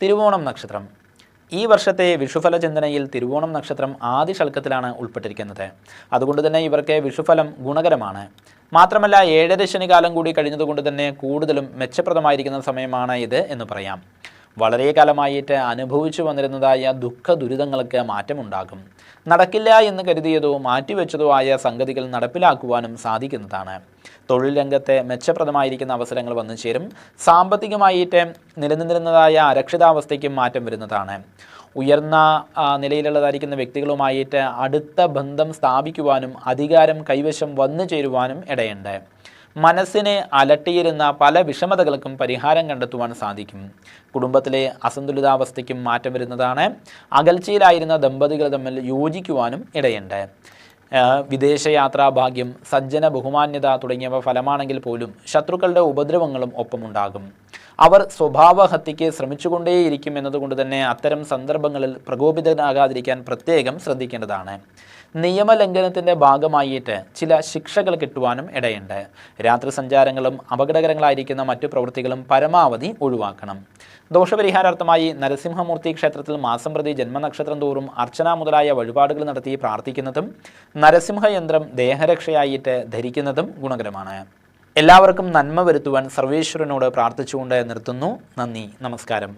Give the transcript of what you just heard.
തിരുവോണം നക്ഷത്രം. ഈ വർഷത്തെ വിഷുഫല ചിന്തനയിൽ തിരുവോണം നക്ഷത്രം ആദ്യ ശൽക്കത്തിലാണ് ഉൾപ്പെട്ടിരിക്കുന്നത്. അതുകൊണ്ട് തന്നെ ഇവർക്ക് വിഷുഫലം ഗുണകരമാണ്. മാത്രമല്ല, 7.5 ശനികാലം കൂടി കഴിഞ്ഞതുകൊണ്ട് തന്നെ കൂടുതലും മെച്ചപ്രദമായിരിക്കുന്ന സമയമാണ് ഇത് എന്ന് പറയാം. വളരെ കാലമായിട്ട് അനുഭവിച്ചു വന്നിരുന്നതായ ദുഃഖ ദുരിതങ്ങൾക്ക് മാറ്റമുണ്ടാകും. നടക്കില്ല എന്ന് കരുതിയതോ മാറ്റിവെച്ചതോ ആയ സംഗതികൾ നടപ്പിലാക്കുവാനും സാധിക്കുന്നതാണ്. തൊഴിൽ രംഗത്തെ മെച്ചപ്രദമായിരിക്കുന്ന അവസരങ്ങൾ വന്നു ചേരും. സാമ്പത്തികമായിട്ട് നിലനിന്നിരുന്നതായ അരക്ഷിതാവസ്ഥയ്ക്കും മാറ്റം വരുന്നതാണ്. ഉയർന്ന നിലയിലുള്ളതായിരിക്കുന്ന വ്യക്തികളുമായിട്ട് അടുത്ത ബന്ധം സ്ഥാപിക്കുവാനും അധികാരം കൈവശം വന്നു ചേരുവാനും ഇടയുണ്ട്. മനസ്സിനെ അലട്ടിയിരുന്ന പല വിഷമതകൾക്കും പരിഹാരം കണ്ടെത്തുവാൻ സാധിക്കും. കുടുംബത്തിലെ അസന്തുലിതാവസ്ഥയ്ക്കും മാറ്റം വരുന്നതാണ്. അകൽച്ചയിലായിരുന്ന ദമ്പതികൾ തമ്മിൽ യോജിക്കുവാനും ഇടയുണ്ട്. വിദേശയാത്രാ ഭാഗ്യം, സജ്ജന ബഹുമാന്യത തുടങ്ങിയവ ഫലമാണെങ്കിൽ പോലും ശത്രുക്കളുടെ ഉപദ്രവങ്ങളും ഒപ്പമുണ്ടാകും. അവർ സ്വഭാവഹത്യയ്ക്ക് ശ്രമിച്ചുകൊണ്ടേയിരിക്കും എന്നതുകൊണ്ട് തന്നെ അത്തരം സന്ദർഭങ്ങളിൽ പ്രകോപിതനാകാതിരിക്കാൻ പ്രത്യേകം ശ്രദ്ധിക്കേണ്ടതാണ്. നിയമലംഘനത്തിൻ്റെ ഭാഗമായിട്ട് ചില ശിക്ഷകൾ കിട്ടുവാനും ഇടയുണ്ട്. രാത്രി സഞ്ചാരങ്ങളും അപകടകരങ്ങളായിരിക്കുന്ന മറ്റു പ്രവൃത്തികളും പരമാവധി ഒഴിവാക്കണം. ദോഷപരിഹാരാർത്ഥമായി നരസിംഹമൂർത്തി ക്ഷേത്രത്തിൽ മാസം പ്രതി ജന്മനക്ഷത്രം തോറും അർച്ചന മുതലായ വഴിപാടുകൾ നടത്തി പ്രാർത്ഥിക്കുന്നതും നരസിംഹയന്ത്രം ദേഹരക്ഷയായിട്ട് ധരിക്കുന്നതും ഗുണകരമാണ്. എല്ലാവർക്കും നന്മ വരുത്തുവാൻ സർവേശ്വരനോട് പ്രാർത്ഥിച്ചുകൊണ്ട് നിർത്തുന്നു. നന്ദി, നമസ്കാരം.